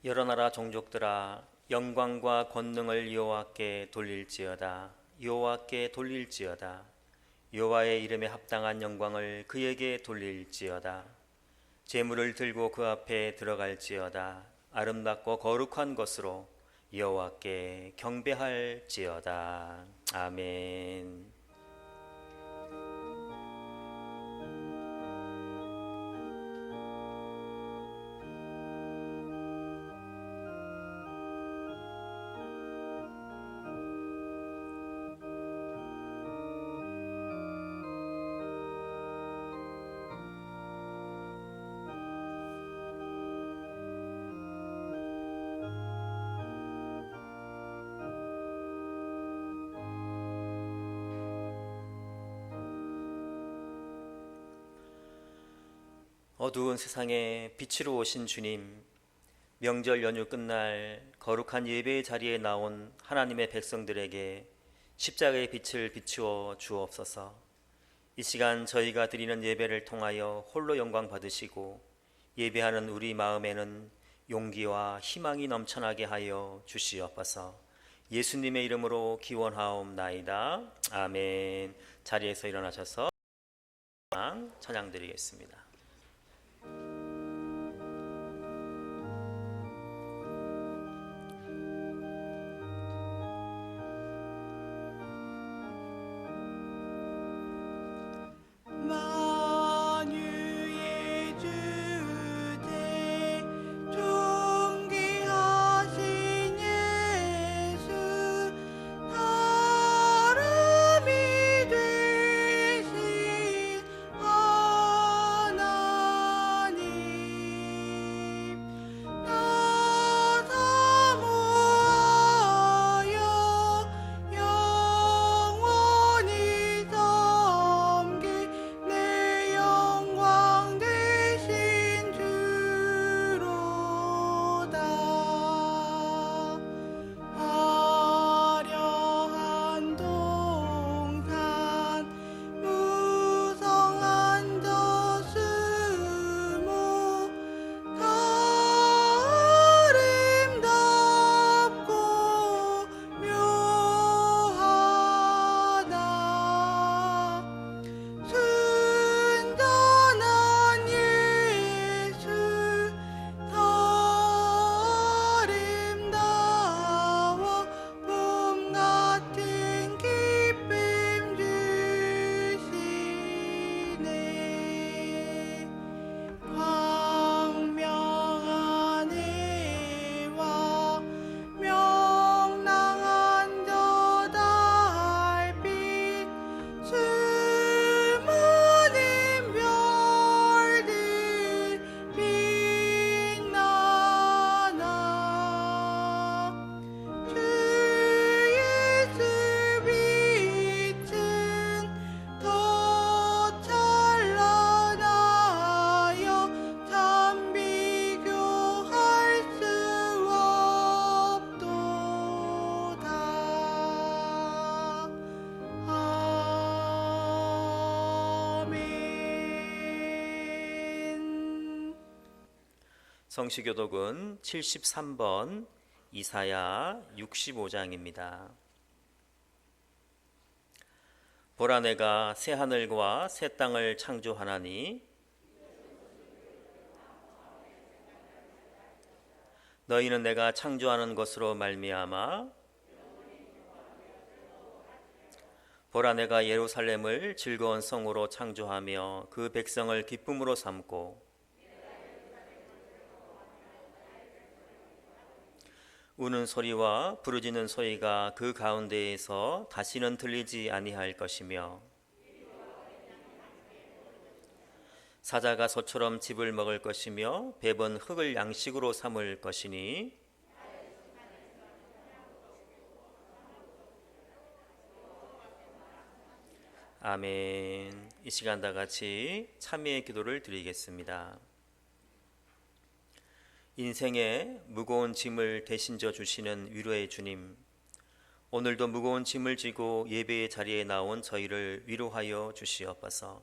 여러 나라 종족들아 영광과 권능을 여호와께 돌릴지어다. 여호와께 돌릴지어다. 여호와의 이름에 합당한 영광을 그에게 돌릴지어다. 제물을 들고 그 앞에 들어갈지어다. 아름답고 거룩한 것으로 여호와께 경배할지어다. 아멘. 어두운 세상에 빛으로 오신 주님, 명절 연휴 끝날 거룩한 예배의 자리에 나온 하나님의 백성들에게 십자가의 빛을 비추어 주옵소서. 이 시간 저희가 드리는 예배를 통하여 홀로 영광 받으시고 예배하는 우리 마음에는 용기와 희망이 넘쳐나게 하여 주시옵소서. 예수님의 이름으로 기원하옵나이다. 아멘. 자리에서 일어나셔서 찬양 드리겠습니다. 성시교독은 73번 이사야 65장입니다. 보라, 내가 새 하늘과 새 땅을 창조하나니 너희는 내가 창조하는 것으로 말미암아 보라, 내가 예루살렘을 즐거운 성으로 창조하며 그 백성을 기쁨으로 삼고 우는 소리와 부르짖는 소리가 그 가운데에서 다시는 들리지 아니할 것이며 사자가 소처럼 즙을 먹을 것이며 뱀은 흙을 양식으로 삼을 것이니 아멘. 이 시간 다 같이 참회의 기도를 드리겠습니다. 인생의 무거운 짐을 대신져 주시는 위로의 주님, 오늘도 무거운 짐을 지고 예배의 자리에 나온 저희를 위로하여 주시옵소서.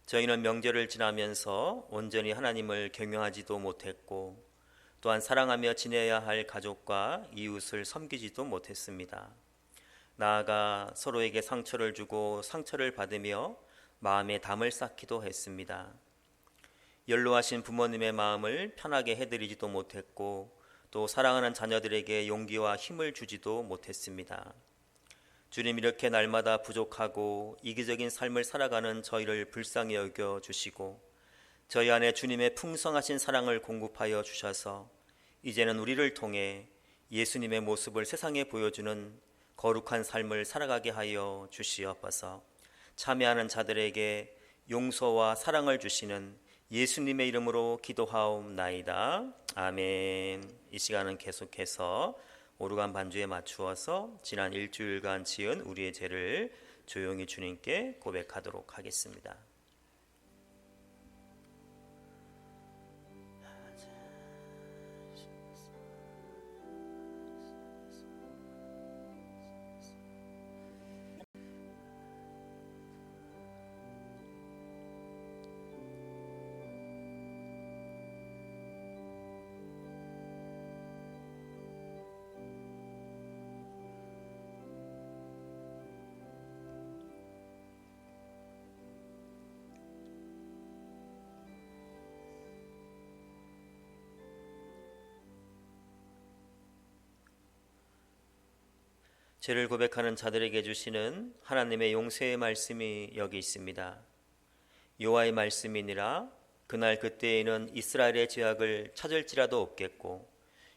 저희는 명절을 지나면서 온전히 하나님을 경영하지도 못했고 또한 사랑하며 지내야 할 가족과 이웃을 섬기지도 못했습니다. 나아가 서로에게 상처를 주고 상처를 받으며 마음에 담을 쌓기도 했습니다. 연로하신 부모님의 마음을 편하게 해드리지도 못했고 또 사랑하는 자녀들에게 용기와 힘을 주지도 못했습니다. 주님, 이렇게 날마다 부족하고 이기적인 삶을 살아가는 저희를 불쌍히 여겨 주시고 저희 안에 주님의 풍성하신 사랑을 공급하여 주셔서 이제는 우리를 통해 예수님의 모습을 세상에 보여주는 거룩한 삶을 살아가게 하여 주시옵소서. 참여하는 자들에게 용서와 사랑을 주시는 예수님의 이름으로 기도하옵나이다. 아멘. 이 시간은 계속해서 오르간 반주에 맞추어서 지난 일주일간 지은 우리의 죄를 조용히 주님께 고백하도록 하겠습니다. 죄를 고백하는 자들에게 주시는 하나님의 용서의 말씀이 여기 있습니다. 여호와의 말씀이니라. 그날 그때에는 이스라엘의 죄악을 찾을지라도 없겠고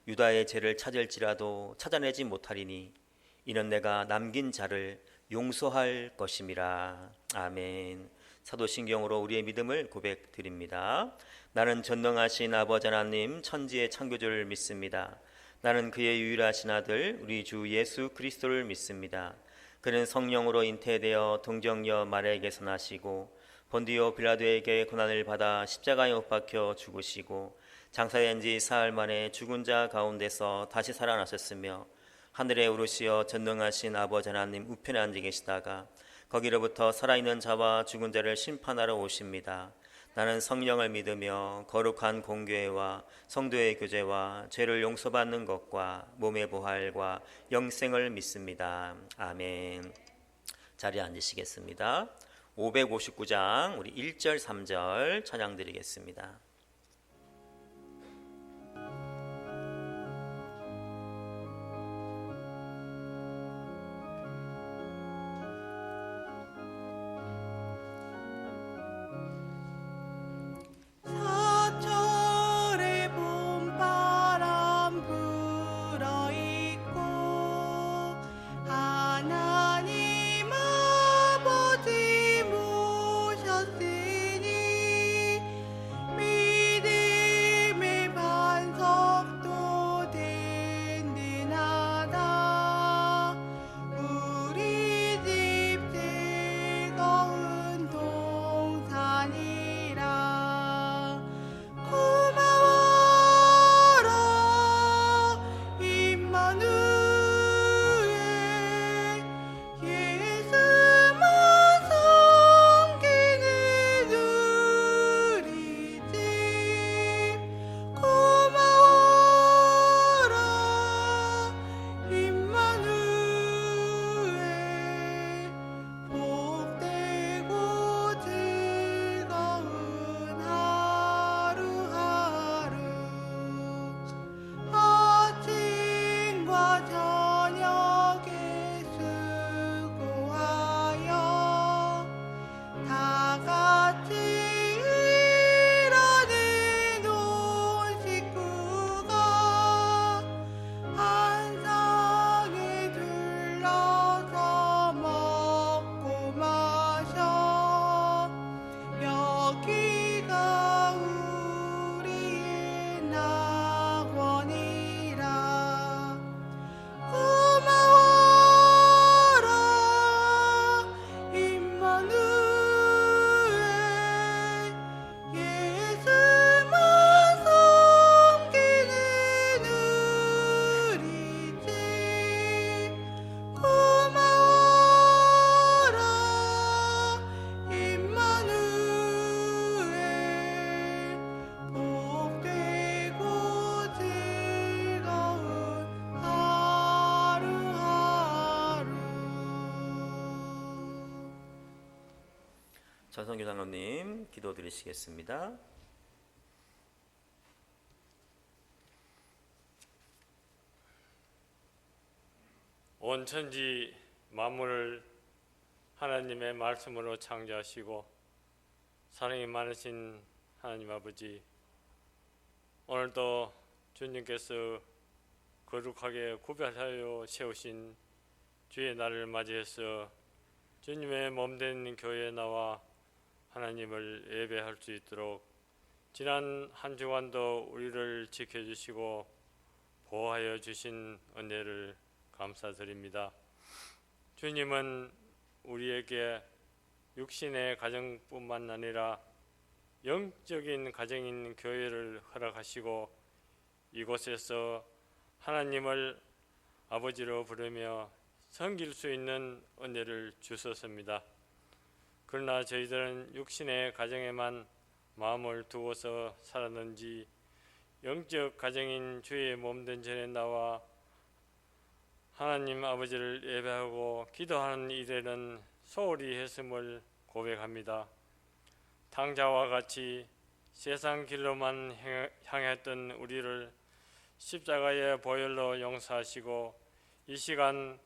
유다의 죄를 찾을지라도 찾아내지 못하리니 이는 내가 남긴 자를 용서할 것임이라. 아멘. 사도신경으로 우리의 믿음을 고백드립니다. 나는 전능하신 아버지 하나님 천지의 창조주를 믿습니다. 나는 그의 유일하신 아들 우리 주 예수 그리스도를 믿습니다. 그는 성령으로 잉태되어 동정녀 마리아에게서 나시고 본디오 빌라도에게 고난을 받아 십자가에 못 박혀 죽으시고 장사된 지 사흘 만에 죽은 자 가운데서 다시 살아나셨으며 하늘에 오르시어 전능하신 아버지 하나님 우편에 앉아 계시다가 거기로부터 살아있는 자와 죽은 자를 심판하러 오십니다. 나는 성령을 믿으며 거룩한 공교회와 성도의 교제와 죄를 용서받는 것과 몸의 부활과 영생을 믿습니다. 아멘. 자리에 앉으시겠습니다. 559장 우리 1절 3절 찬양 드리겠습니다. 하나님 아버지 모셨으니 전성규 장로님 기도드리시겠습니다. 온 천지 만물을 하나님의 말씀으로 창조하시고 사랑이 많으신 하나님 아버지, 오늘도 주님께서 거룩하게 구별하여 세우신 주의 날을 맞이해서 주님의 몸된 교회에 나와 하나님을 예배할 수 있도록 지난 한 주간도 우리를 지켜주시고 보호하여 주신 은혜를 감사드립니다. 주님은 우리에게 육신의 가정뿐만 아니라 영적인 가정인 교회를 허락하시고 이곳에서 하나님을 아버지로 부르며 섬길 수 있는 은혜를 주셨습니다. 그러나 저희들은 육신의 가정에만 마음을 두어서 살았는지 영적 가정인 주의 몸된 전에 나와 하나님 아버지를 예배하고 기도하는 일에는 소홀히 했음을 고백합니다. 탕자와 같이 세상 길로만 향했던 우리를 십자가의 보혈로 용서하시고 이 시간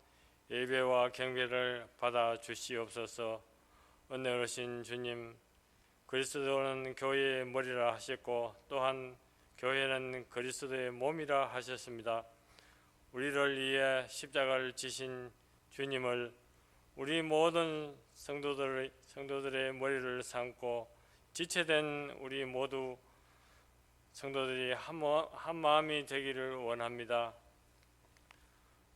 예배와 경배를 받아 주시옵소서. 은혜로우신 주님, 그리스도는 교회의 머리라 하셨고 또한 교회는 그리스도의 몸이라 하셨습니다. 우리를 위해 십자가를 지신 주님을 우리 모든 성도들의 머리를 삼고 지체된 우리 모두 성도들이 한 마음이 되기를 원합니다.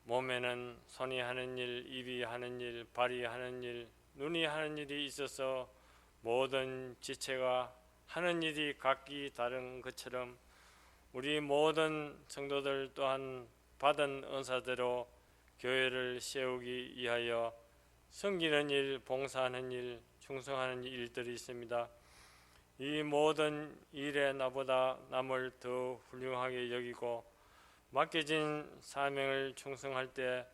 몸에는 손이 하는 일, 입이 하는 일, 발이 하는 일, 눈이 하는 일이 있어서 모든 지체가 하는 일이 각기 다른 것처럼 우리 모든 성도들 또한 받은 은사대로 교회를 세우기 위하여 섬기는 일, 봉사하는 일, 충성하는 일들이 있습니다. 이 모든 일에 나보다 남을 더 훌륭하게 여기고 맡겨진 사명을 충성할 때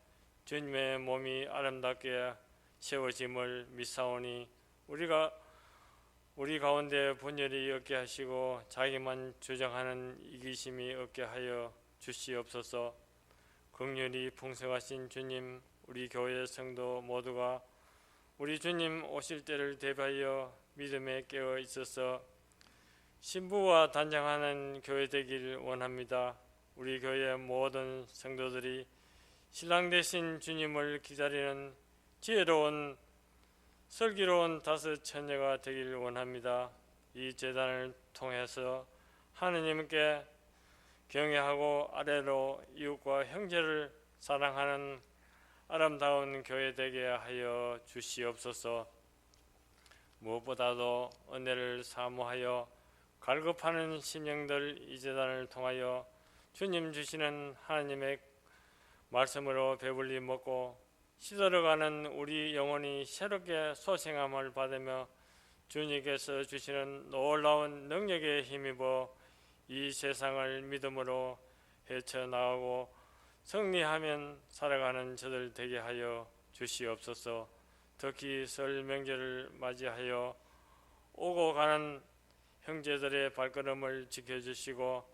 주님의 몸이 아름답게 세워짐을 믿사오니 우리 가운데 분열이 없게 하시고 자기만 주장하는 이기심이 없게 하여 주시옵소서. 긍휼이 풍성하신 주님, 우리 교회 성도 모두가 우리 주님 오실 때를 대비하여 믿음에 깨어 있어서 신부와 단장하는 교회 되길 원합니다. 우리 교회 모든 성도들이 신랑 되신 주님을 기다리는 지혜로운 슬기로운 다섯 처녀가 되길 원합니다. 이 제단을 통해서 하느님께 경외하고 아래로 이웃과 형제를 사랑하는 아름다운 교회 되게 하여 주시옵소서. 무엇보다도 은혜를 사모하여 갈급하는 심령들 이 제단을 통하여 주님 주시는 하나님의 말씀으로 배불리 먹고 시들어가는 우리 영혼이 새롭게 소생함을 받으며 주님께서 주시는 놀라운 능력에 힘입어 이 세상을 믿음으로 헤쳐나가고 승리하면 살아가는 저들 되게 하여 주시옵소서. 특히 설 명절을 맞이하여 오고 가는 형제들의 발걸음을 지켜주시고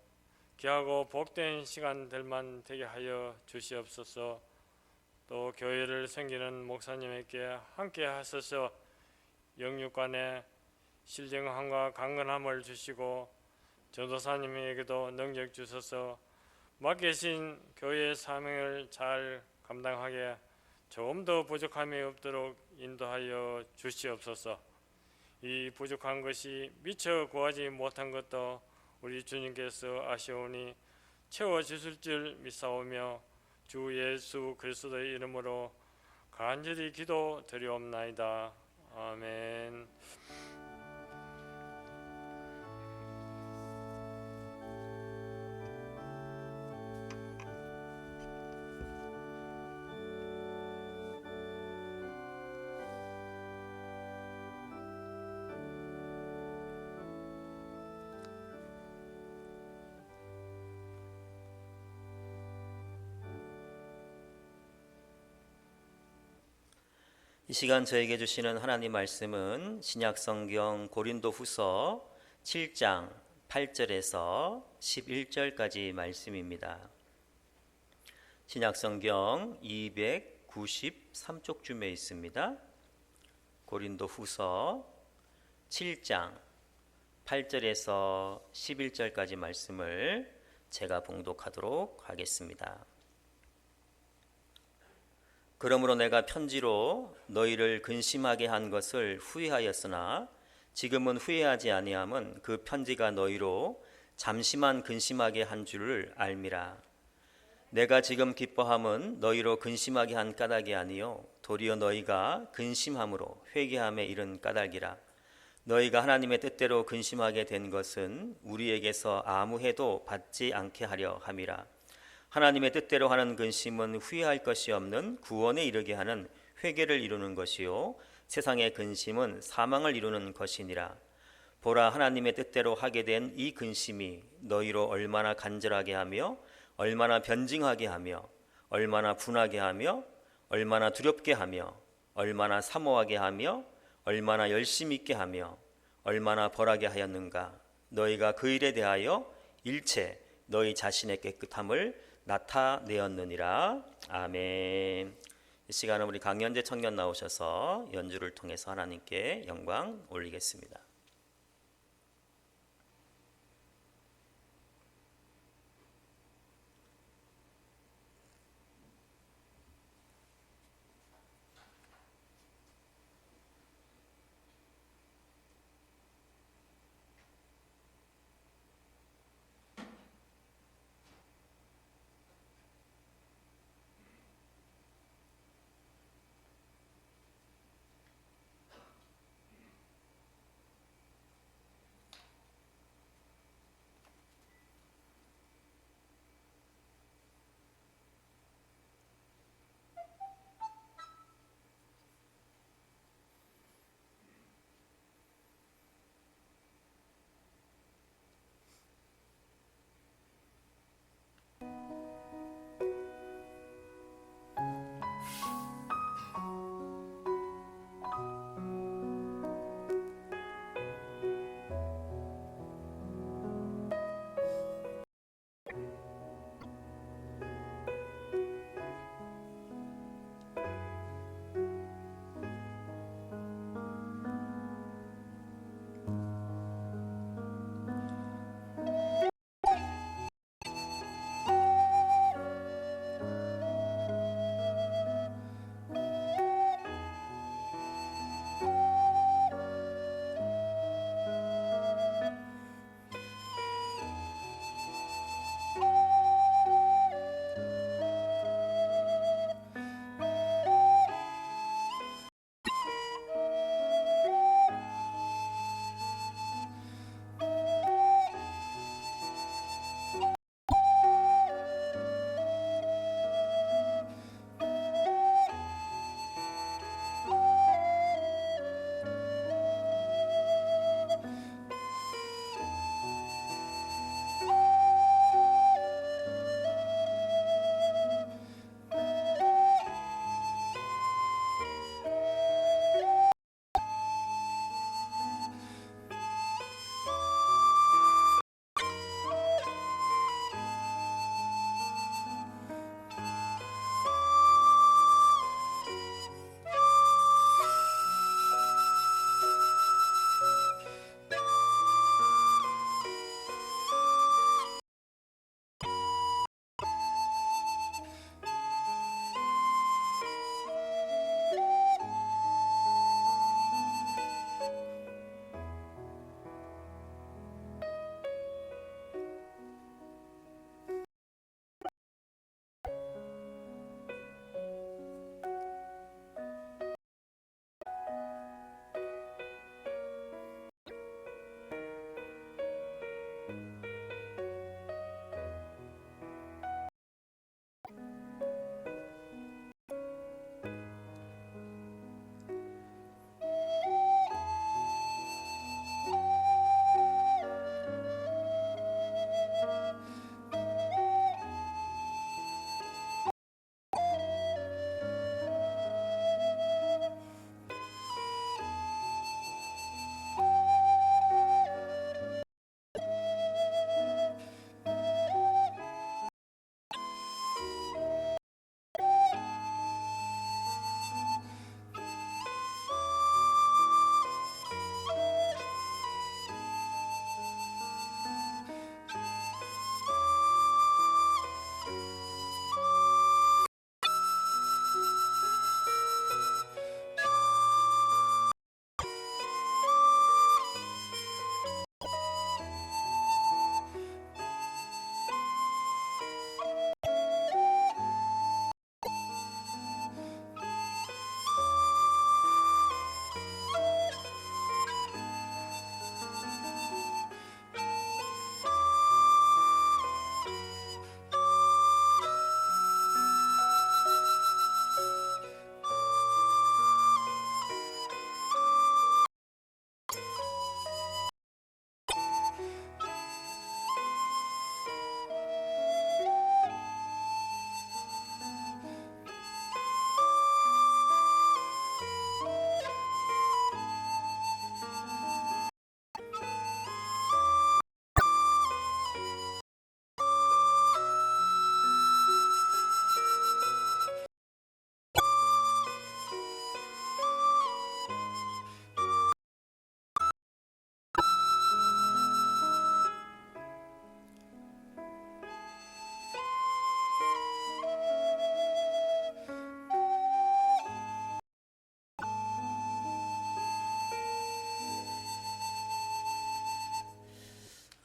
귀하고 복된 시간들만 되게 하여 주시옵소서. 또 교회를 섬기는 목사님에게 함께 하소서. 영육간에 신령함과 강건함을 주시고 전도사님에게도 능력 주셔서 맡기신 교회의 사명을 잘 감당하게 조금 더 부족함이 없도록 인도하여 주시옵소서. 이 부족한 것이 미처 구하지 못한 것도 우리 주님께서 아시오니 채워주실 줄 믿사오며 주 예수 그리스도의 이름으로 간절히 기도드리옵나이다. 아멘. 이 시간 저에게 주시는 하나님 말씀은 신약성경 고린도후서 7장 8절에서 11절까지 말씀입니다. 신약성경 293쪽쯤에 있습니다. 고린도후서 7장 8절에서 11절까지 말씀을 제가 봉독하도록 하겠습니다. 그러므로 내가 편지로 너희를 근심하게 한 것을 후회하였으나 지금은 후회하지 아니함은 그 편지가 너희로 잠시만 근심하게 한 줄을 알미라. 내가 지금 기뻐함은 너희로 근심하게 한 까닭이 아니요 도리어 너희가 근심함으로 회개함에 이른 까닭이라. 너희가 하나님의 뜻대로 근심하게 된 것은 우리에게서 아무 해도 받지 않게 하려 함이라. 하나님의 뜻대로 하는 근심은 후회할 것이 없는 구원에 이르게 하는 회개를 이루는 것이요 세상의 근심은 사망을 이루는 것이니라. 보라, 하나님의 뜻대로 하게 된 이 근심이 너희로 얼마나 간절하게 하며 얼마나 변증하게 하며 얼마나 분하게 하며 얼마나 두렵게 하며 얼마나 사모하게 하며 얼마나 열심 있게 하며 얼마나 벌하게 하였는가. 너희가 그 일에 대하여 일체 너희 자신의 깨끗함을 나타내었느니라. 아멘. 이 시간은 우리 강연재 청년 나오셔서 연주를 통해서 하나님께 영광 올리겠습니다.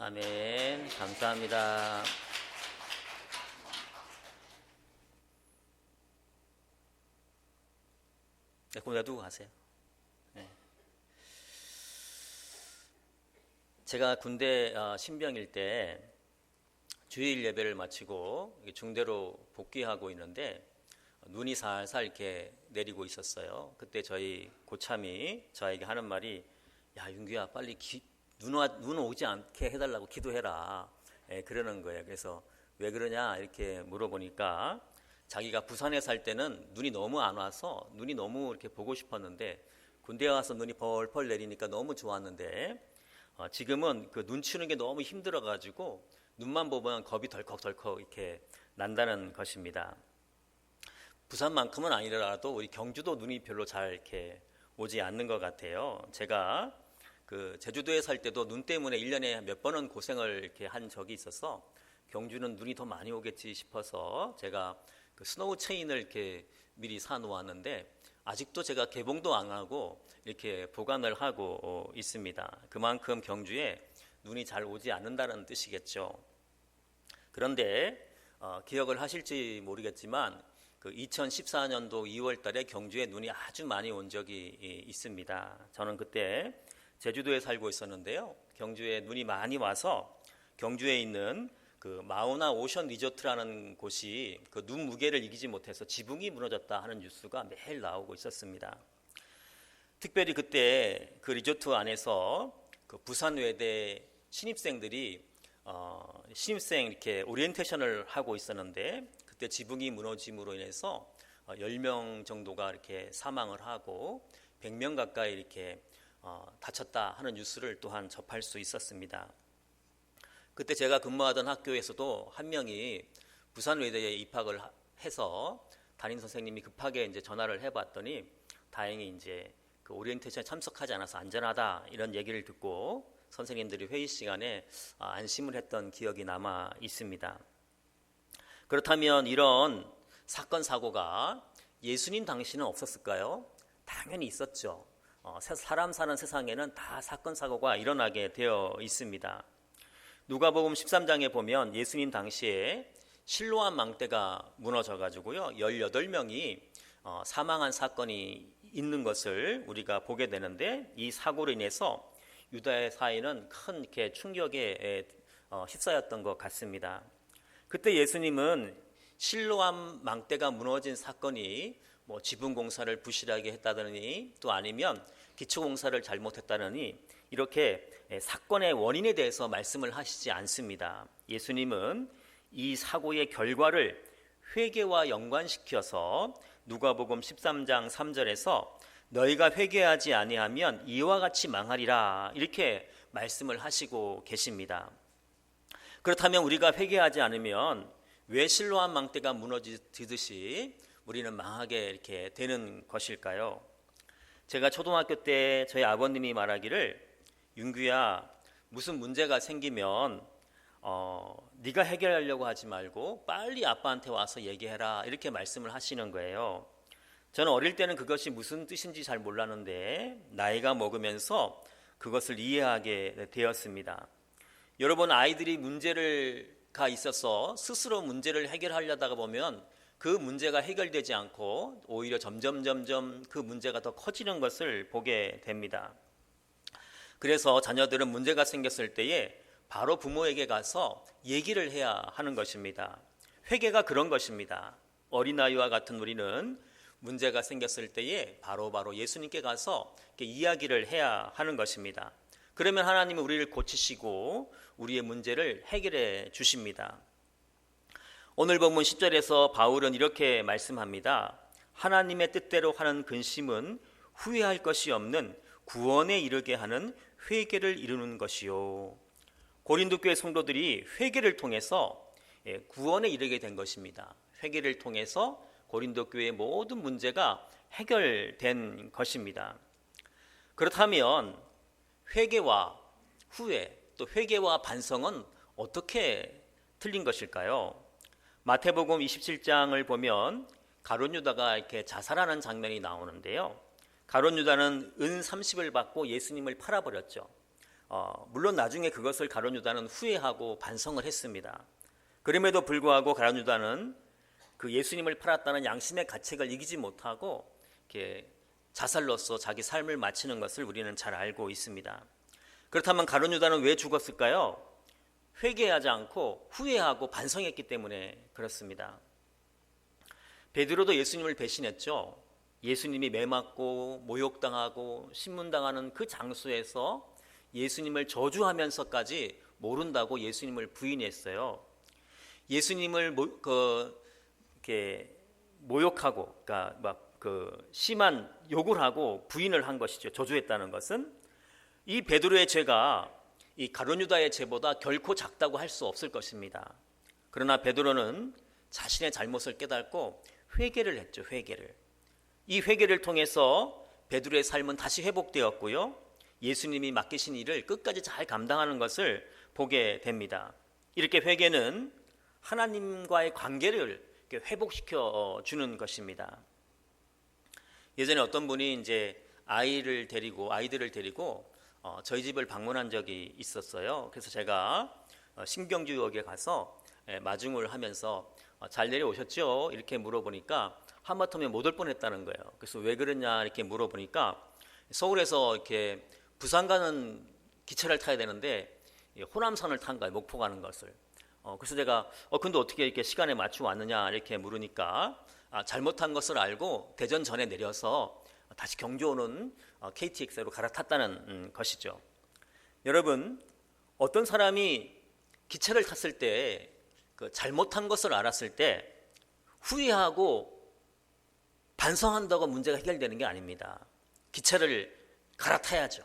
아멘. 감사합니다. 네, 그럼 놔두고 가세요. 네. 제가 군대 신병일 때 주일 예배를 마치고 중대로 복귀하고 있는데 눈이 살살 이렇게 내리고 있었어요. 그때 저희 고참이 저에게 하는 말이, 야 윤규야, 빨리 눈 오지 않게 해달라고 기도해라. 그러는 거예요. 그래서 왜 그러냐 이렇게 물어보니까 자기가 부산에 살 때는 눈이 너무 안 와서 눈이 너무 이렇게 보고 싶었는데 군대에 와서 눈이 펄펄 내리니까 너무 좋았는데 지금은 그 눈 치는 게 너무 힘들어가지고 눈만 보면 겁이 덜컥덜컥 이렇게 난다는 것입니다. 부산만큼은 아니더라도 우리 경주도 눈이 별로 잘 이렇게 오지 않는 것 같아요. 제가 그 제주도에 살 때도 눈 때문에 1년에 몇 번은 고생을 이렇게 한 적이 있어서 경주는 눈이 더 많이 오겠지 싶어서 제가 그 스노우 체인을 이렇게 미리 사 놓았는데 아직도 제가 개봉도 안 하고 이렇게 보관을 하고 있습니다. 그만큼 경주에 눈이 잘 오지 않는다는 뜻이겠죠. 그런데 기억을 하실지 모르겠지만 그 2014년도 2월 달에 경주에 눈이 아주 많이 온 적이 있습니다. 저는 그때 제주도에 살고 있었는데요. 경주에 눈이 많이 와서 경주에 있는 그 마우나 오션 리조트라는 곳이 그 눈 무게를 이기지 못해서 지붕이 무너졌다 하는 뉴스가 매일 나오고 있었습니다. 특별히 그때 그 리조트 안에서 그 부산 외대 신입생들이 신입생 이렇게 오리엔테이션을 하고 있었는데 그때 지붕이 무너짐으로 인해서 10명 정도가 이렇게 사망을 하고 100명 가까이 이렇게 다쳤다 하는 뉴스를 또한 접할 수 있었습니다. 그때 제가 근무하던 학교에서도 한 명이 부산 외대에 입학을 해서 담임 선생님이 급하게 이제 전화를 해봤더니 다행히 이제 그 오리엔테이션에 참석하지 않아서 안전하다 이런 얘기를 듣고 선생님들이 회의 시간에 안심을 했던 기억이 남아 있습니다. 그렇다면 이런 사건 사고가 예수님 당시는 없었을까요? 당연히 있었죠. 사람 사는 세상에는 다 사건 사고가 일어나게 되어 있습니다. 누가복음 13장에 보면 예수님 당시에 실로암 망대가 무너져 가지고요 18명이 사망한 사건이 있는 것을 우리가 보게 되는데 이 사고로 인해서 유다의 사회는 큰 이렇게 충격에 휩싸였던 것 같습니다. 그때 예수님은 실로암 망대가 무너진 사건이 뭐 지붕 공사를 부실하게 했다더니 또 아니면 기초 공사를 잘못했다더니 이렇게 사건의 원인에 대해서 말씀을 하시지 않습니다. 예수님은 이 사고의 결과를 회개와 연관시켜서 누가복음 13장 3절에서 너희가 회개하지 아니하면 이와 같이 망하리라 이렇게 말씀을 하시고 계십니다. 그렇다면 우리가 회개하지 않으면 왜 실로암 망대가 무너지듯이 우리는 망하게 이렇게 되는 것일까요? 제가 초등학교 때 저희 아버님이 말하기를 윤규야 무슨 문제가 생기면 네가 해결하려고 하지 말고 빨리 아빠한테 와서 얘기해라 이렇게 말씀을 하시는 거예요. 저는 어릴 때는 그것이 무슨 뜻인지 잘 몰랐는데 나이가 먹으면서 그것을 이해하게 되었습니다. 여러분 아이들이 문제가 있어서 스스로 문제를 해결하려다가 보면 그 문제가 해결되지 않고 오히려 점점 그 문제가 더 커지는 것을 보게 됩니다. 그래서 자녀들은 문제가 생겼을 때에 바로 부모에게 가서 얘기를 해야 하는 것입니다. 회개가 그런 것입니다. 어린아이와 같은 우리는 문제가 생겼을 때에 바로 예수님께 가서 이렇게 이야기를 해야 하는 것입니다. 그러면 하나님은 우리를 고치시고 우리의 문제를 해결해 주십니다. 오늘 본문 10절에서 바울은 이렇게 말씀합니다. 하나님의 뜻대로 하는 근심은 후회할 것이 없는 구원에 이르게 하는 회개를 이루는 것이요. 고린도 교회 성도들이 회개를 통해서 구원에 이르게 된 것입니다. 회개를 통해서 고린도 교회의 모든 문제가 해결된 것입니다. 그렇다면 회개와 후회 또 회개와 반성은 어떻게 틀린 것일까요? 마태복음 27장을 보면 가룟 유다가 이렇게 자살하는 장면이 나오는데요. 가룟 유다는 은 30을 받고 예수님을 팔아버렸죠. 물론 나중에 그것을 가룟 유다는 후회하고 반성을 했습니다. 그럼에도 불구하고 가룟 유다는 그 예수님을 팔았다는 양심의 가책을 이기지 못하고 이렇게 자살로서 자기 삶을 마치는 것을 우리는 잘 알고 있습니다. 그렇다면 가룟 유다는 왜 죽었을까요? 회개하지 않고 후회하고 반성했기 때문에 그렇습니다. 베드로도 예수님을 배신했죠. 예수님이 매맞고 모욕당하고 신문당하는 그 장소에서 예수님을 저주하면서까지 모른다고 예수님을 부인했어요. 예수님을 이렇게 모욕하고, 그러니까 막 심한 욕을 하고 부인을 한 것이죠. 저주했다는 것은 이 베드로의 죄가 이 가룟 유다의 죄보다 결코 작다고 할 수 없을 것입니다. 그러나 베드로는 자신의 잘못을 깨닫고 회개를 했죠. 회개를. 이 회개를 통해서 베드로의 삶은 다시 회복되었고요. 예수님이 맡기신 일을 끝까지 잘 감당하는 것을 보게 됩니다. 이렇게 회개는 하나님과의 관계를 회복시켜 주는 것입니다. 예전에 어떤 분이 이제 아이들을 데리고 저희 집을 방문한 적이 있었어요. 그래서 제가 신경주역에 가서 마중을 하면서 잘 내려오셨죠? 이렇게 물어보니까 하마터면 못 올 뻔했다는 거예요. 그래서 왜 그러냐 이렇게 물어보니까 서울에서 이렇게 부산 가는 기차를 타야 되는데 호남선을 탄 거예요. 목포 가는 것을. 그래서 제가 근데 어떻게 이렇게 시간에 맞추고 왔느냐 이렇게 물으니까 잘못한 것을 알고 대전 전에 내려서 다시 경주 오는 KTX로 갈아탔다는 것이죠. 여러분, 어떤 사람이 기차를 탔을 때 그 잘못한 것을 알았을 때 후회하고 반성한다고 문제가 해결되는 게 아닙니다. 기차를 갈아타야죠.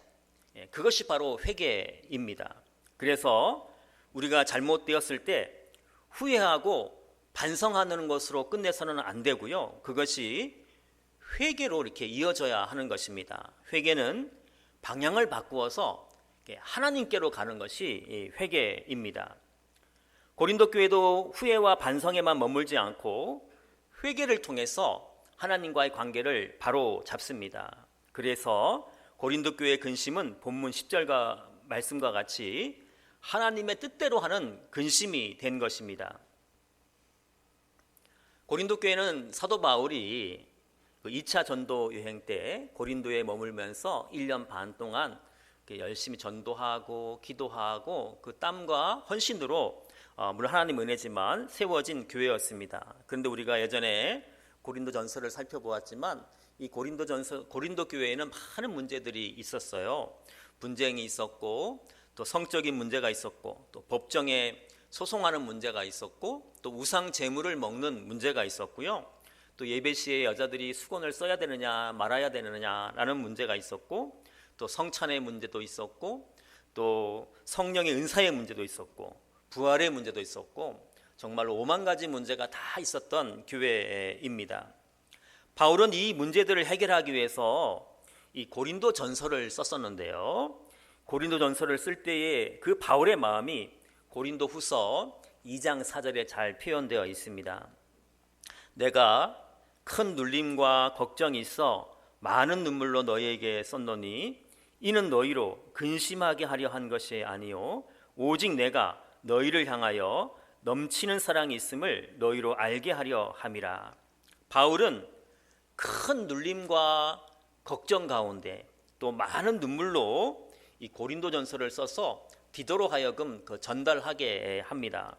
그것이 바로 회개입니다. 그래서 우리가 잘못되었을 때 후회하고 반성하는 것으로 끝내서는 안 되고요. 그것이 회개로 이렇게 이어져야 하는 것입니다. 회개는 방향을 바꾸어서 하나님께로 가는 것이 회개입니다. 고린도 교회도 후회와 반성에만 머물지 않고 회개를 통해서 하나님과의 관계를 바로 잡습니다. 그래서 고린도 교회의 근심은 본문 10절과 말씀과 같이 하나님의 뜻대로 하는 근심이 된 것입니다. 고린도 교회는 사도 바울이 2차 전도 여행 때 고린도에 머물면서 1년 반 동안 열심히 전도하고 기도하고 그 땀과 헌신으로 물론 하나님 은혜지만 세워진 교회였습니다. 그런데 우리가 예전에 고린도 전서를 살펴보았지만 이 고린도 교회에는 많은 문제들이 있었어요. 분쟁이 있었고 또 성적인 문제가 있었고 또 법정에 소송하는 문제가 있었고 또 우상 제물을 먹는 문제가 있었고요. 또 예배 시에 여자들이 수건을 써야 되느냐 말아야 되느냐라는 문제가 있었고 또 성찬의 문제도 있었고 또 성령의 은사의 문제도 있었고 부활의 문제도 있었고 정말로 5만 가지 문제가 다 있었던 교회입니다. 바울은 이 문제들을 해결하기 위해서 이 고린도 전서를 썼었는데요. 고린도 전서를 쓸 때에 그 바울의 마음이 고린도 후서 2장 4절에 잘 표현되어 있습니다. 내가 큰 눌림과 걱정이 있어 많은 눈물로 너희에게 썼노니 이는 너희로 근심하게 하려 한 것이 아니요 오직 내가 너희를 향하여 넘치는 사랑이 있음을 너희로 알게 하려 함이라. 바울은 큰 눌림과 걱정 가운데 또 많은 눈물로 이 고린도 전서를 써서 디도로 하여금 전달하게 합니다.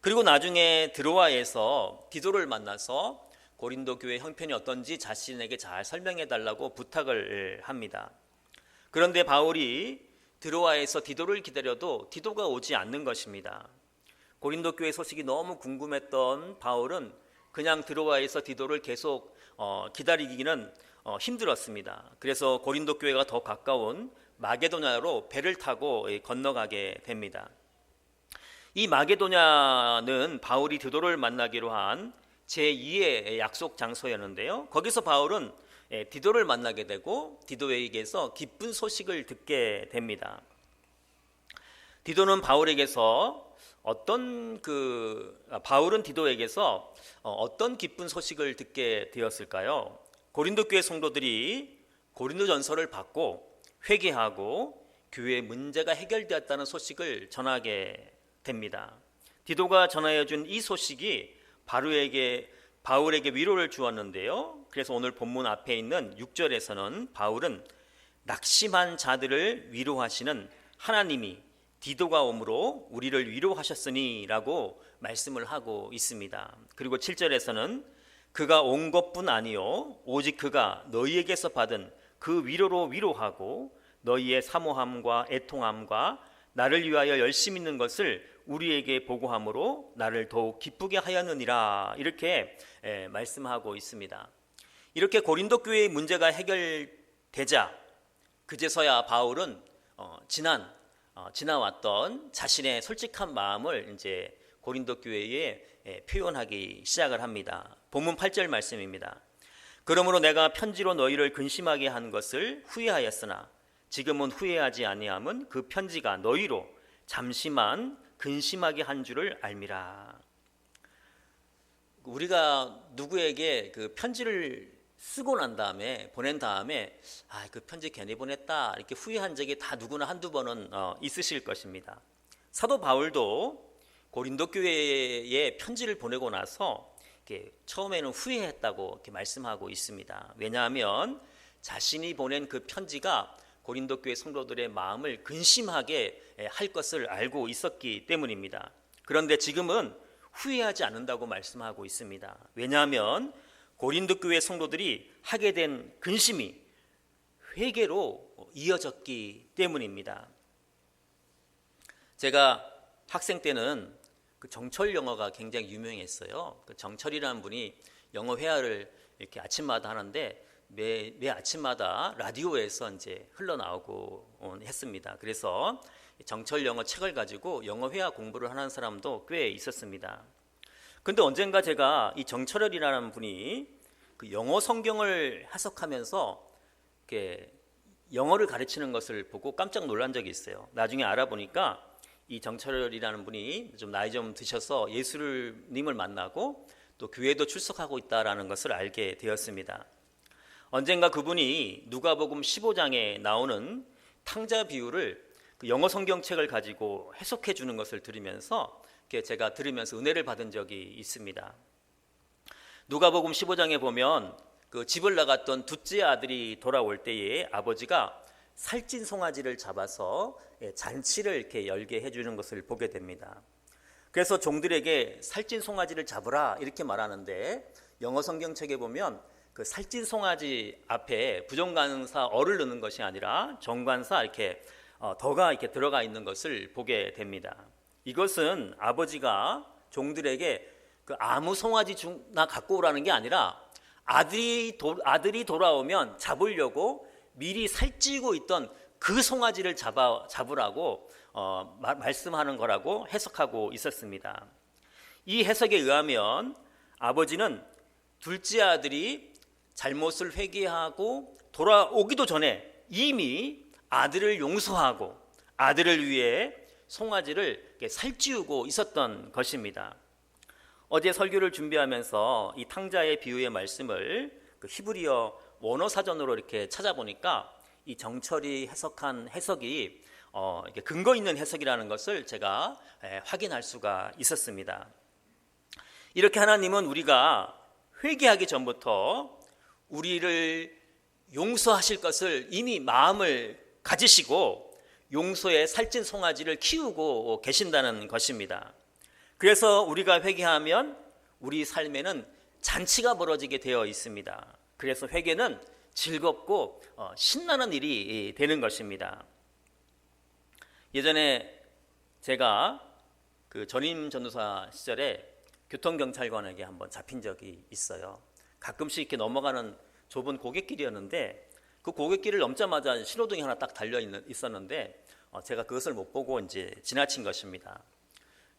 그리고 나중에 드로아에서 디도를 만나서 고린도 교회 형편이 어떤지 자신에게 잘 설명해 달라고 부탁을 합니다. 그런데 바울이 드로아에서 디도를 기다려도 디도가 오지 않는 것입니다. 고린도 교회 소식이 너무 궁금했던 바울은 그냥 드로아에서 디도를 계속 기다리기는 힘들었습니다. 그래서 고린도 교회가 더 가까운 마게도냐로 배를 타고 건너가게 됩니다. 이 마게도냐는 바울이 디도를 만나기로 한 제2의 약속 장소였는데요. 거기서 바울은 디도를 만나게 되고 디도에게서 기쁜 소식을 듣게 됩니다. 디도는 바울에게서 바울은 디도에게서 어떤 기쁜 소식을 듣게 되었을까요? 고린도 교회 성도들이 고린도 전서를 받고 회개하고 교회의 문제가 해결되었다는 소식을 전하게 됩니다. 디도가 전하여 준 이 소식이 바울에게 위로를 주었는데요. 그래서 오늘 본문 앞에 있는 6절에서는 바울은 낙심한 자들을 위로하시는 하나님이 디도가 오므로 우리를 위로하셨으니 라고 말씀을 하고 있습니다. 그리고 7절에서는 그가 온 것뿐 아니요 오직 그가 너희에게서 받은 그 위로로 위로하고 너희의 사모함과 애통함과 나를 위하여 열심 있는 것을 우리에게 보고함으로 나를 더욱 기쁘게 하였느니라, 이렇게 말씀하고 있습니다. 이렇게 고린도 교회의 문제가 해결되자 그제서야 바울은 지나왔던 자신의 솔직한 마음을 이제 고린도 교회에 표현하기 시작을 합니다. 본문 8절 말씀입니다. 그러므로 내가 편지로 너희를 근심하게 한 것을 후회하였으나 지금은 후회하지 아니함은 그 편지가 너희로 잠시만 근심하게 한 줄을 알미라. 우리가 누구에게 그 편지를 쓰고 난 다음에 보낸 다음에 그 편지 괜히 보냈다 이렇게 후회한 적이 다 누구나 한두 번은 있으실 것입니다. 사도 바울도 고린도 교회에 편지를 보내고 나서 이렇게 처음에는 후회했다고 이렇게 말씀하고 있습니다. 왜냐하면 자신이 보낸 그 편지가 고린도 교회 성도들의 마음을 근심하게 할 것을 알고 있었기 때문입니다. 그런데 지금은 후회하지 않는다고 말씀하고 있습니다. 왜냐하면 고린도 교회 성도들이 하게 된 근심이 회개로 이어졌기 때문입니다. 제가 학생 때는 그 정철 영어가 굉장히 유명했어요. 그 정철이라는 분이 영어 회화를 이렇게 아침마다 하는데 매 아침마다 라디오에서 이제 흘러나오고 했습니다. 그래서 정철 영어 책을 가지고 영어 회화 공부를 하는 사람도 꽤 있었습니다. 근데 언젠가 제가 이 정철이라는 분이 그 영어 성경을 해석하면서 이렇게 영어를 가르치는 것을 보고 깜짝 놀란 적이 있어요. 나중에 알아보니까 이 정철이라는 분이 좀 나이 좀 드셔서 예수님을 만나고 또 교회도 출석하고 있다라는 것을 알게 되었습니다. 언젠가 그분이 누가복음 15장에 나오는 탕자 비유를 그 영어 성경책을 가지고 해석해 주는 것을 들으면서 제가 들으면서 은혜를 받은 적이 있습니다. 누가복음 15장에 보면 그 집을 나갔던 둘째 아들이 돌아올 때에 아버지가 살찐 송아지를 잡아서 잔치를 이렇게 열게 해주는 것을 보게 됩니다. 그래서 종들에게 살찐 송아지를 잡으라 이렇게 말하는데 영어 성경책에 보면 그 살찐 송아지 앞에 부정관사 어를 넣는 것이 아니라 정관사 이렇게 더가 이렇게 들어가 있는 것을 보게 됩니다. 이것은 아버지가 종들에게 그 아무 송아지 나 갖고 오라는 게 아니라 아들이 돌아오면 잡으려고 미리 살찌고 있던 그 송아지를 잡으라고 말씀하는 거라고 해석하고 있었습니다. 이 해석에 의하면 아버지는 둘째 아들이 잘못을 회개하고 돌아오기도 전에 이미 아들을 용서하고 아들을 위해 송아지를 살찌우고 있었던 것입니다. 어제 설교를 준비하면서 이 탕자의 비유의 말씀을 그 히브리어 원어 사전으로 이렇게 찾아보니까 이 정철이 해석한 해석이 이렇게 근거 있는 해석이라는 것을 제가 확인할 수가 있었습니다. 이렇게 하나님은 우리가 회개하기 전부터 우리를 용서하실 것을 이미 마음을 가지시고 용서의 살찐 송아지를 키우고 계신다는 것입니다. 그래서 우리가 회개하면 우리 삶에는 잔치가 벌어지게 되어 있습니다. 그래서 회개는 즐겁고 신나는 일이 되는 것입니다. 예전에 제가 그 전임 전도사 시절에 교통경찰관에게 한번 잡힌 적이 있어요. 가끔씩 이렇게 넘어가는 좁은 고갯길이었는데 그 고갯길을 넘자마자 신호등이 하나 딱 달려 있었는데 제가 그것을 못 보고 이제 지나친 것입니다.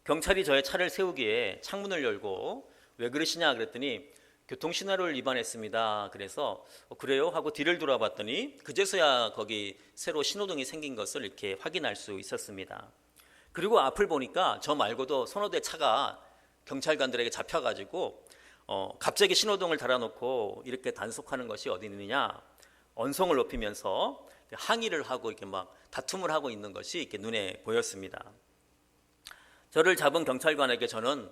경찰이 저의 차를 세우기에 창문을 열고 왜 그러시냐 그랬더니 교통신호를 위반했습니다. 그래서 그래요? 하고 뒤를 돌아봤더니 그제서야 거기 새로 신호등이 생긴 것을 이렇게 확인할 수 있었습니다. 그리고 앞을 보니까 저 말고도 서너 대 차가 경찰관들에게 잡혀가지고 갑자기 신호등을 달아놓고 이렇게 단속하는 것이 어디 있느냐, 언성을 높이면서 항의를 하고 이렇게 막 다툼을 하고 있는 것이 이렇게 눈에 보였습니다. 저를 잡은 경찰관에게 저는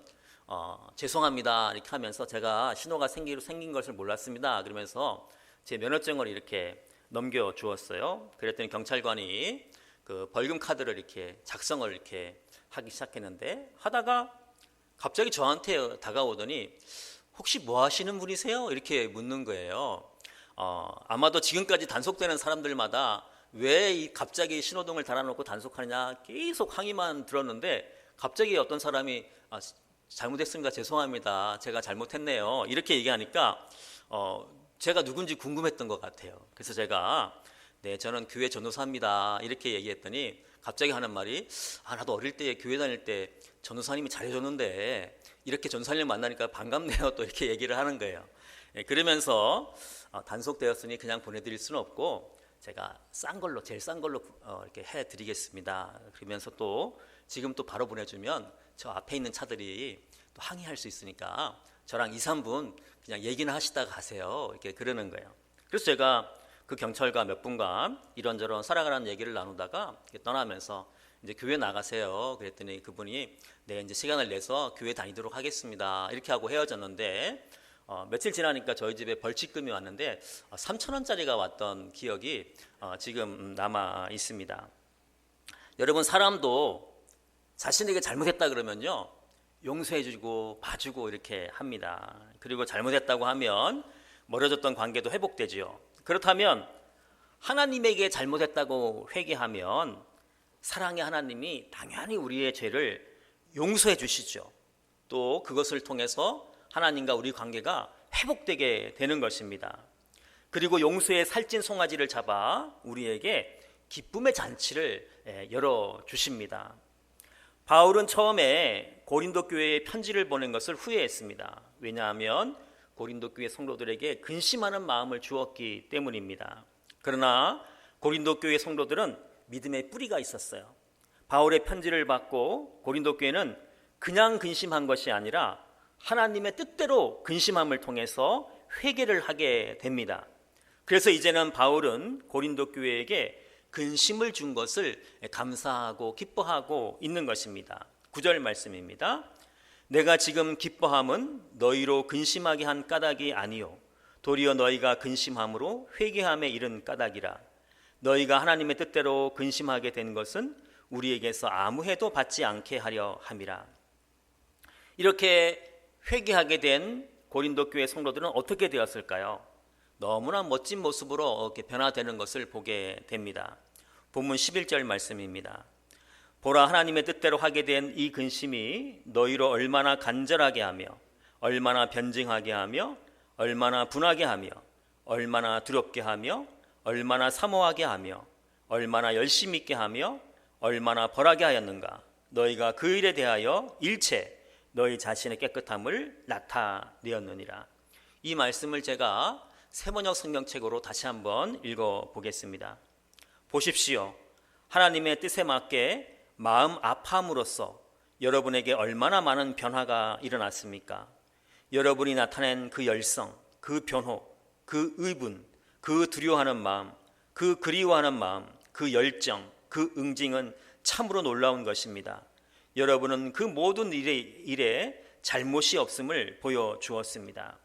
죄송합니다 이렇게 하면서 제가 신호가 생긴 것을 몰랐습니다 그러면서 제 면허증을 이렇게 넘겨 주었어요. 그랬더니 경찰관이 그 벌금 카드를 이렇게 작성을 이렇게 하기 시작했는데 하다가 갑자기 저한테 다가오더니 혹시 뭐 하시는 분이세요? 이렇게 묻는 거예요. 아마도 지금까지 단속되는 사람들마다 왜 갑자기 신호등을 달아놓고 단속하느냐 계속 항의만 들었는데 갑자기 어떤 사람이 잘못했습니다. 죄송합니다. 제가 잘못했네요. 이렇게 얘기하니까 제가 누군지 궁금했던 것 같아요. 그래서 제가 네, 저는 교회 전도사입니다. 이렇게 얘기했더니 갑자기 하는 말이 나도 어릴 때 교회 다닐 때 전도사님이 잘해줬는데 이렇게 전도사님 만나니까 반갑네요. 또 이렇게 얘기를 하는 거예요. 그러면서 단속되었으니 그냥 보내드릴 수는 없고 제가 제일 싼 걸로 이렇게 해드리겠습니다. 그러면서 또 지금 또 바로 보내주면 저 앞에 있는 차들이 또 항의할 수 있으니까 저랑 2, 3분 그냥 얘기나 하시다가 가세요. 이렇게 그러는 거예요. 그래서 제가 그 경찰과 몇 분간 이런저런 살아가는 얘기를 나누다가 떠나면서 이제 교회 나가세요. 그랬더니 그분이 네, 이제 시간을 내서 교회 다니도록 하겠습니다. 이렇게 하고 헤어졌는데 며칠 지나니까 저희 집에 벌칙금이 왔는데 3,000원짜리가 왔던 기억이 지금 남아 있습니다. 여러분 사람도 자신에게 잘못했다 그러면요 용서해주고 봐주고 이렇게 합니다. 그리고 잘못했다고 하면 멀어졌던 관계도 회복되지요. 그렇다면 하나님에게 잘못했다고 회개하면 사랑의 하나님이 당연히 우리의 죄를 용서해 주시죠. 또 그것을 통해서 하나님과 우리 관계가 회복되게 되는 것입니다. 그리고 용서의 살찐 송아지를 잡아 우리에게 기쁨의 잔치를 열어주십니다. 바울은 처음에 고린도 교회에 편지를 보낸 것을 후회했습니다. 왜냐하면 고린도 교회 성도들에게 근심하는 마음을 주었기 때문입니다. 그러나 고린도 교회 성도들은 믿음의 뿌리가 있었어요. 바울의 편지를 받고 고린도 교회는 그냥 근심한 것이 아니라 하나님의 뜻대로 근심함을 통해서 회개를 하게 됩니다. 그래서 이제는 바울은 고린도 교회에게 근심을 준 것을 감사하고 기뻐하고 있는 것입니다. 9절 말씀입니다. 내가 지금 기뻐함은 너희로 근심하게 한 까닭이 아니요 도리어 너희가 근심함으로 회개함에 이른 까닭이라. 너희가 하나님의 뜻대로 근심하게 된 것은 우리에게서 아무 해도 받지 않게 하려 함이라. 이렇게 회개하게 된 고린도 교회 성도들은 어떻게 되었을까요? 너무나 멋진 모습으로 이렇게 변화되는 것을 보게 됩니다. 본문 11절 말씀입니다. 보라, 하나님의 뜻대로 하게 된 이 근심이 너희로 얼마나 간절하게 하며 얼마나 변증하게 하며 얼마나 분하게 하며 얼마나 두렵게 하며 얼마나 사모하게 하며 얼마나 열심 있게 하며 얼마나 벌하게 하였는가. 너희가 그 일에 대하여 일체 너희 자신의 깨끗함을 나타내었느니라. 이 말씀을 제가 세번역 성경책으로 다시 한번 읽어보겠습니다. 보십시오. 하나님의 뜻에 맞게 마음 아파함으로써 여러분에게 얼마나 많은 변화가 일어났습니까? 여러분이 나타낸 그 열성, 그 변호, 그 의분, 그 두려워하는 마음, 그 그리워하는 마음, 그 열정, 그 응징은 참으로 놀라운 것입니다. 여러분은 그 모든 일에 잘못이 없음을 보여주었습니다.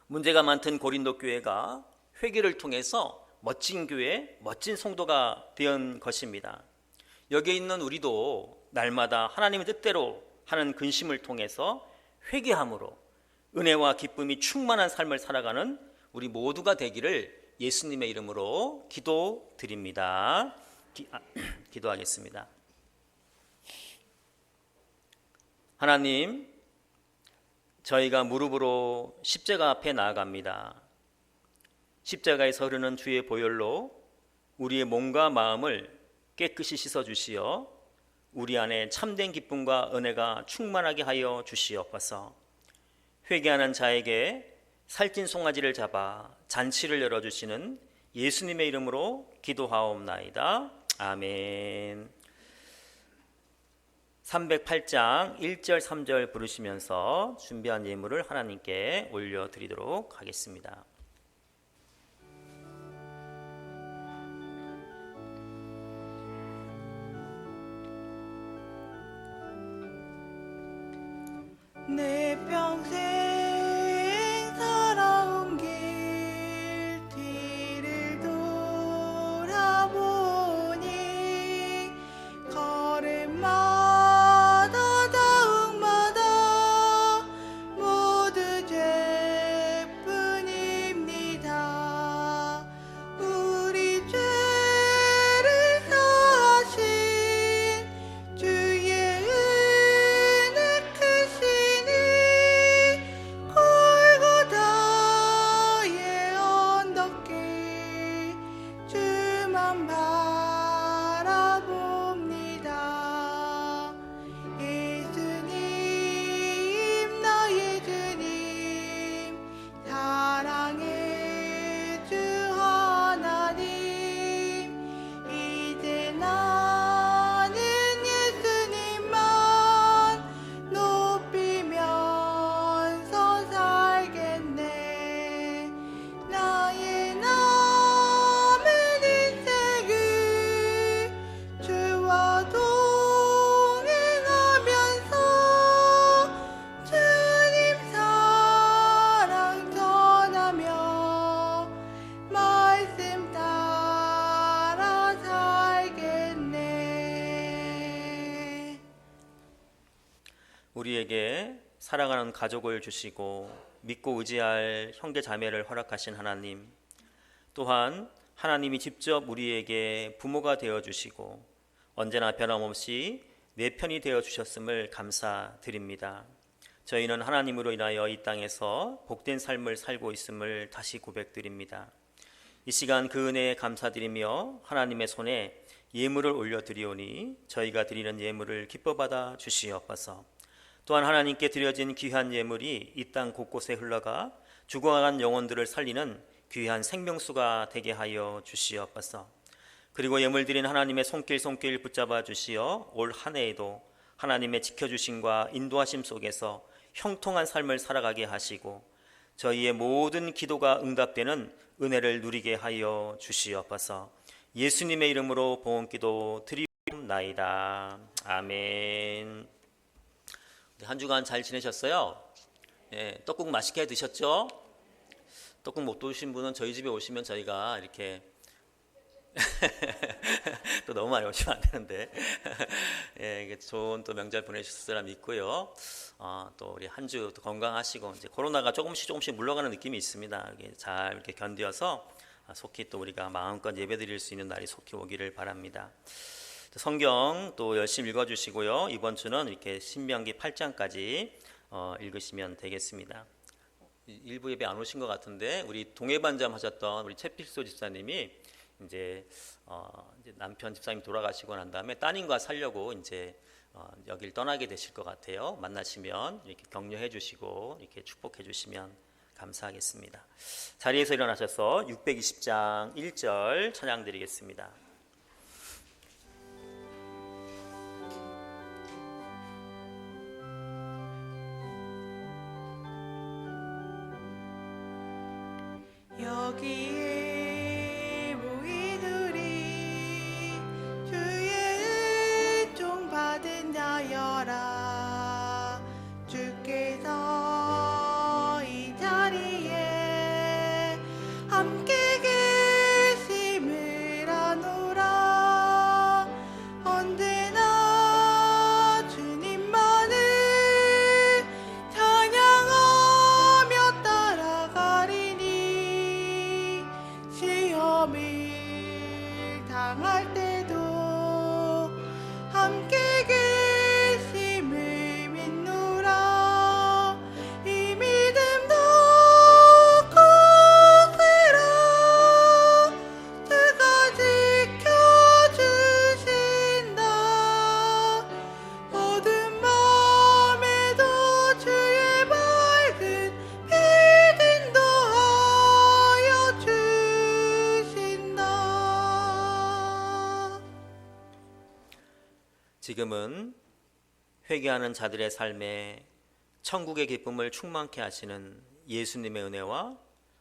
문제가 많던 고린도 교회가 회개를 통해서 멋진 교회, 멋진 성도가 된 것입니다. 여기에 있는 우리도 날마다 하나님의 뜻대로 하는 근심을 통해서 회개함으로 은혜와 기쁨이 충만한 삶을 살아가는 우리 모두가 되기를 예수님의 이름으로 기도드립니다. 기도하겠습니다. 하나님, 저희가 무릎으로 십자가 앞에 나아갑니다. 십자가에서 흐르는 주의 보혈로 우리의 몸과 마음을 깨끗이 씻어주시어 우리 안에 참된 기쁨과 은혜가 충만하게 하여 주시옵소서. 회개하는 자에게 살찐 송아지를 잡아 잔치를 열어주시는 예수님의 이름으로 기도하옵나이다. 아멘. 308장 1절 3절 부르시면서 준비한 예물을 하나님께 올려드리도록 하겠습니다. 내 평생 살아온 길 뒤를 돌아보니 걸음마다 다음마다 모두 죄뿐입니다. 우리 죄를 사하신 주의 은혜 크시니 골고다의 언덕길 주만 바라봅니다. 예수님 나의 주님 사랑의 주 하나님 이제 나는 예수님만 높이면서 살겠네. 나의 남은 인생을 주와 동행하면서 주님 사랑 전하며 말씀 따라 살겠네. 우리에게 사랑하는 가족을 주시고 믿고 의지할 형제 자매를 허락하신 하나님, 또한 하나님이 직접 우리에게 부모가 되어 주시고 언제나 변함없이 내 편이 되어 주셨음을 감사드립니다. 저희는 하나님으로 인하여 이 땅에서 복된 삶을 살고 있음을 다시 고백드립니다. 이 시간 그 은혜에 감사드리며 하나님의 손에 예물을 올려드리오니 저희가 드리는 예물을 기뻐 받아 주시옵소서. 또한 하나님께 드려진 귀한 예물이 이 땅 곳곳에 흘러가 죽어간 영혼들을 살리는 귀한 생명수가 되게 하여 주시옵소서. 그리고 예물 드린 하나님의 손길 붙잡아 주시어 올 한 해에도 하나님의 지켜주심과 인도하심 속에서 형통한 삶을 살아가게 하시고 저희의 모든 기도가 응답되는 은혜를 누리게 하여 주시옵소서. 예수님의 이름으로 봉헌기도 드리옵나이다. 아멘. 한 주간 잘 지내셨어요? 예, 떡국 맛있게 드셨죠? 떡국 못 드신 분은 저희 집에 오시면 저희가 이렇게 또 너무 많이 오시면 안 되는데 예, 이게 좋은 또 명절 보내셨을 줄 믿고요. 또 우리 한 주 건강하시고 이제 코로나가 조금씩 물러가는 느낌이 있습니다. 잘 이렇게 견뎌서 속히 또 우리가 마음껏 예배드릴 수 있는 날이 속히 오기를 바랍니다. 성경 또 열심히 읽어주시고요. 이번 주는 이렇게 신명기 8장까지 읽으시면 되겠습니다. 일부 예배 안 오신 것 같은데 우리 동해반점 하셨던 우리 최필소 집사님이 이제 남편 집사님 돌아가시고 난 다음에 따님과 살려고 이제 여길 떠나게 되실 것 같아요. 만나시면 이렇게 격려해 주시고 이렇게 축복해 주시면 감사하겠습니다. 자리에서 일어나셔서 620장 1절 찬양 드리겠습니다. 여기에 모이들이 주의 은총 받은 자여라. 주께서 이 자리에 함께 계심을 아노라. 언제나 주님만을 찬양하며 따라가리니 시험을 당할 때도 함께 계심을 믿노라. 이 믿음도 굳세라. 주가 지켜주신다. 어두운 밤에도 주의 밝은 빛 인도하여 주신다. 지금은 회개하는 자들의 삶에 천국의 기쁨을 충만케 하시는 예수님의 은혜와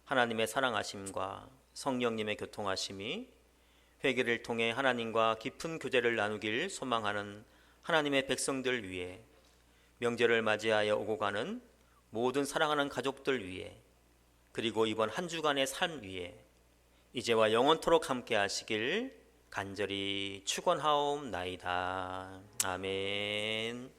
하나님의 사랑하심과 성령님의 교통하심이 회개를 통해 하나님과 깊은 교제를 나누길 소망하는 하나님의 백성들 위해 명절을 맞이하여 오고 가는 모든 사랑하는 가족들 위해, 그리고 이번 한 주간의 삶 위에 이제와 영원토록 함께 하시길 간절히 축원하옵나이다. 아멘.